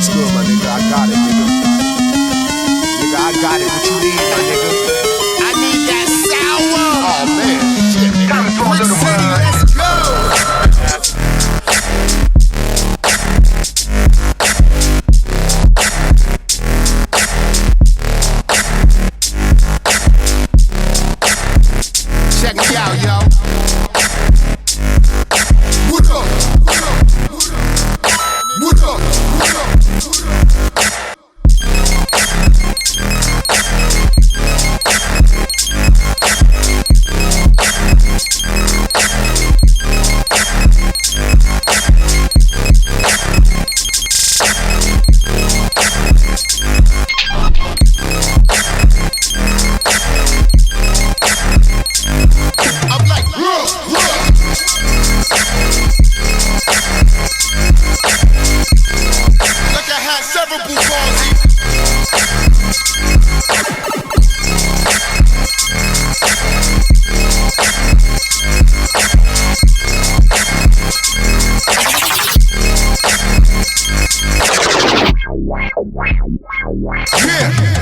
What's good, my nigga? I got it, nigga. Nigga, I got it. What you need, my nigga? I need that sour. Oh, man. Shit, nigga. Brick City, let's go. Check me out, yo. What up? What up? What up? What up? I'm like, like I had cerebral palsy. Yeah.